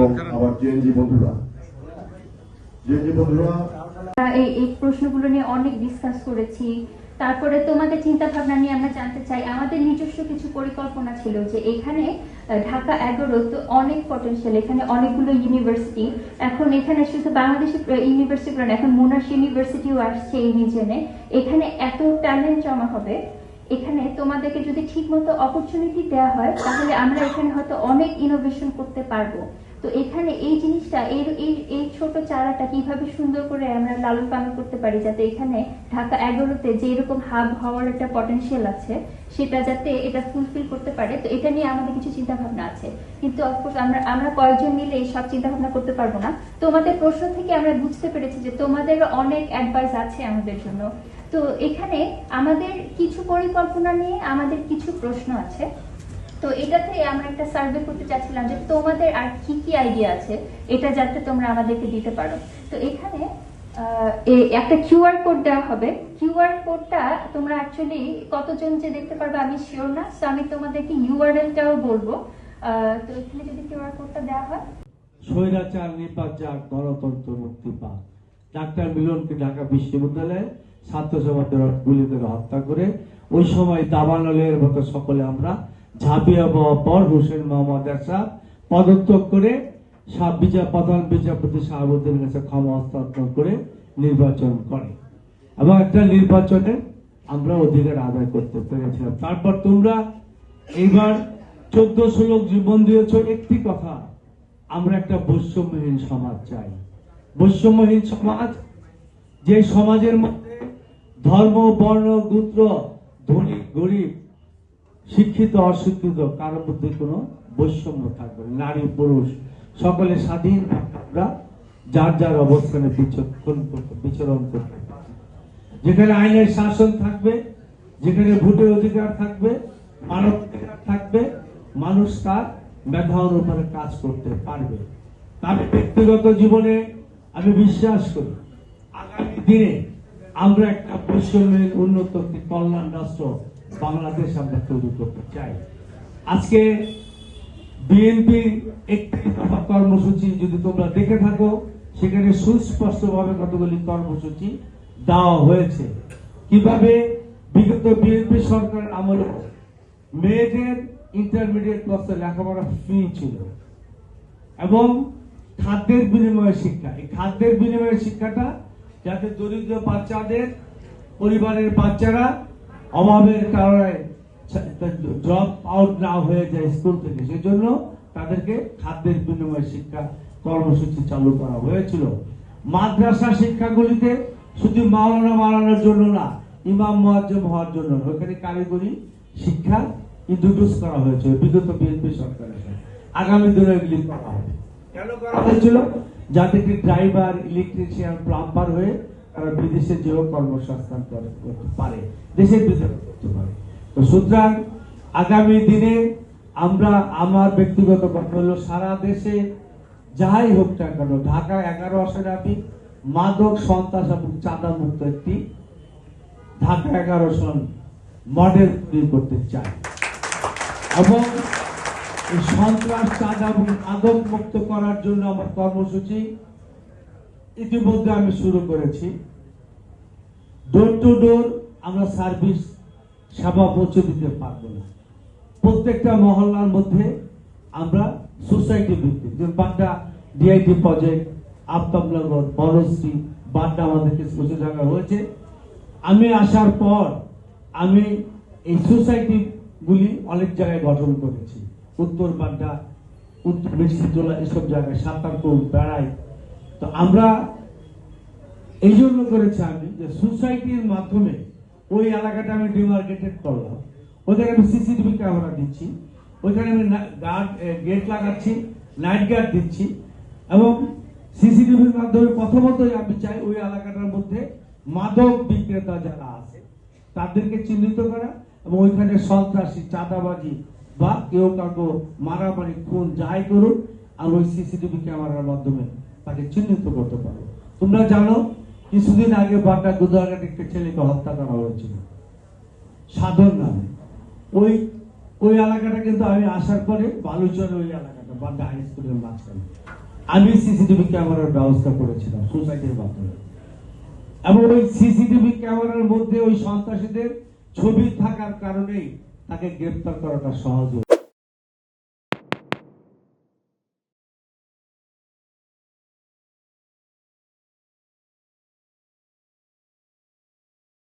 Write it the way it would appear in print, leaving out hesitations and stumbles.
এবং আমার জেএনজি বন্ধুরা এই প্রশ্নগুলো নিয়ে অনেক ডিসকাস করেছি। তারপরে তোমাদের চিন্তা ভাবনা নিয়ে আমরা জানতে চাই। আমাদের নিজস্ব কিছু পরিকল্পনা ছিল যে এখানে ঢাকা 11 তো অনেক পটেনশিয়াল, এখানে অনেকগুলো ইউনিভার্সিটি, এখন এখানে শুধু বাংলাদেশের ইউনিভার্সিটি নয়, এখন মোনাশ ইউনিভার্সিটিও আসছে এই রিজনে। এখানে এত ট্যালেন্ট জমা হবে, এখানে তোমাদেরকে যদি ঠিকমতো অপরচুনিটি দেওয়া হয় তাহলে আমরা এখানে হয়তো অনেক ইনোভেশন করতে পারবো। তো এখানে এই জিনিসটা এই ছোট চারাটা কিভাবে সুন্দর করে আমরা লালন পালন করতে পারি, যাতে এখানে ঢাকা 11-তে যে এরকম হাব হওয়ার একটা পটেনশিয়াল আছে সেটা যাতে এটা ফুলফিল করতে পারে। তো এটা নিয়ে আমাদের কিছু চিন্তা ভাবনা আছে, কিন্তু অফকোর্স আমরা কয়েকজন মিলে এই সব চিন্তা ভাবনা করতে পারবো না। তোমাদের প্রশ্ন থেকে আমরা বুঝতে পেরেছি যে তোমাদের অনেক অ্যাডভাইস আছে আমাদের জন্য। তো এখানে আমাদের কিছু পরিকল্পনা নিয়ে আমাদের কিছু প্রশ্ন আছে। তো এটাতে আমরা একটা সার্ভে করতে চাচ্ছিলাম যে তোমাদের আর কি কি আইডিয়া আছে, এটা যাতে তোমরা আমাদেরকে দিতে পারো। তো এখানে একটা কিউআর কোড দেওয়া হবে। কিউআর কোডটা তোমরা অ্যাকচুয়ালি কতজন যে দেখতে পারবে আমি শিওর না, তো আমি তোমাদেরকে ইউআরএলটাও বলবো। তো এখানে যদি কিউআর কোডটা দেওয়া হয়, স্বৈরাচার নির্বাচার গণতন্ত্র মুক্তি পাক। ডাক্তার মিলনকে ঢাকা বিশ্ববিদ্যালয়ে ছাত্র সমাজের গুলি করে হত্যা করে ওই সময় দাবানলের মতো সকলে আমরা ঝাঁপিয়ে পড়ার পর হোসেন মোহাম্মদ এরশাদ পদত্যাগ করে প্রধান বিচারপতি শাহাবুদ্দিনের কাছে ক্ষমা হস্তান্তর করে নির্বাচন করে এবং একটা নির্বাচনে আমরা অধিকার আদায় করতে পেরেছিলাম। তারপর তোমরা এইবার 1400 লোক জীবন দিয়েছ। একটি কথা, আমরা একটা বৈষম্যহীন সমাজ চাই। বৈষম্যহীন সমাজ, যে সমাজের মধ্যে ধর্ম, বর্ণ, গোত্র, ধনী গরিব, শিক্ষিত অশিক্ষিত কারোর মধ্যে কোনো বৈষম্য থাকবে, নারী পুরুষ সকলে স্বাধীন, আমরা যার যার অবস্থানে বিচরণ করতে, যেখানে আইনের শাসন থাকবে, যেখানে ভোটের অধিকার থাকবে, মানব অধিকার থাকবে, মানুষ তার মেধা অনুসারে কাজ করতে পারবে। তার ব্যক্তিগত জীবনে আমি বিশ্বাস করি আগামী দিনে আমরা একটা বৈষম্যের উন্নত একটি কল্যাণ রাষ্ট্র বাংলাদেশ আমরা তৈরি করতে চাই। আজকে বিএনপির একটি দফা কর্মসূচি যদি তোমরা দেখে থাকো, সেখানে সুস্পষ্টভাবে কতগুলি কর্মসূচি দেওয়া হয়েছে। কিভাবে বিগত বিএনপি সরকার আমলে মেয়েদের ইন্টারমিডিয়েট ক্লাসে লেখাপড়া ফ্রি ছিল এবং খাদ্যের বিনিময়ে শিক্ষা, এই খাদ্যের বিনিময়ে শিক্ষাটা যাতে দরিদ্র বাচ্চাদের পরিবারের বাচ্চারা অভাবের কারণে ড্রপ আউট না হয়ে যায় স্কুল থেকে, সেজন্য তাদেরকে খাদ্যের বিনিময়ে শিক্ষা কর্মসূচি চালু করা হয়েছিল। মাদ্রাসা শিক্ষাগুলিতে শুধু মাওলানার জন্য না, ইমাম মুয়াজ্জিম হওয়ার জন্য ওখানে কারিগরি শিক্ষা ইন্ট্রোডিউস করা হয়েছে বিগত বিএনপি সরকারের। আগামী দিনে এগুলি করা হবে। কেন করা হয়েছিল? যাতে ড্রাইভার, ইলেকট্রিশিয়ান, প্লাম্বার হয়ে তারা বিদেশে যেও কর্মসংস্থান করতে পারে, দেশের ভিতরে করতে পারে। তো সুতরাং আগামী দিনে আমরা, আমার ব্যক্তিগত কথা হলো, সারা দেশে যাই হোক না কেন, ঢাকা 11 আসনে আমি মাদক, সন্ত্রাস এবং চাঁদা মুক্ত একটি ঢাকা 11 সন মডেল তৈরি করতে চাই এবং এই সন্ত্রাস, চাঁদা এবং মাদক মুক্ত করার জন্য আমার কর্মসূচি ইতিমধ্যে আমি শুরু করেছি। ডোর টু ডোর আমরা সার্ভিস সেবা পৌঁছে দিতে পারবো না। প্রত্যেকটা মহল্লার মধ্যে আমরা সোসাইটি ভিত্তিক, যে বাড্ডা ডিআইটি প্রজেক্ট, আফতাবনগর, বনশ্রী, বাড্ডা আমাদের কিছু জায়গা হয়েছে। আমি আসার পর আমি এই সোসাইটি গুলি অনেক জায়গায় গঠন করেছি। উত্তর বাড্ডা, উত্তর মিষ্টিতলা, এসব জায়গায় সাঁতারপুর, বেড়াই। তো আমরা এই জন্য করেছি আমি যে সোসাইটির মাধ্যমে ওই এলাকাটা আমি ডিমার্কেটেড করলাম, ওখানে আমি সিসিটিভি ক্যামেরা দিচ্ছি, ওইখানে আমি গেট লাগাচ্ছি, নাইট গার্ড দিচ্ছি এবং সিসিটিভির মাধ্যমে প্রথমতই আমি চাই ওই এলাকাটার মধ্যে মাদক বিক্রেতা যারা আছে তাদেরকে চিহ্নিত করা এবং ওইখানে সন্ত্রাসী, চাঁদাবাজি বা কেউ কাউকে মারামারি, খুন যাই করুক, আর ওই সিসিটিভি ক্যামেরার মাধ্যমে তাকে চিহ্নিত করতে পারো। তোমরা জানো কিছুদিন আগে বাড্ডা গুদাঘাট একটা ছেলেকে হত্যা করা হয়েছিল সাধন নামে। ওই এলাকাটা কিন্তু আমি আসার পরে বালুচর, ওই এলাকাটা বাড্ডা হাই স্কুলের মাঝখানে আমি সিসিটিভি ক্যামেরার ব্যবস্থা করেছিলাম সোসাইটির মাধ্যমে, এবং ওই সিসিটিভি ক্যামেরার মধ্যে ওই সন্ত্রাসীদের ছবি থাকার কারণেই তাকে গ্রেপ্তার করাটা সহজ হয়েছে।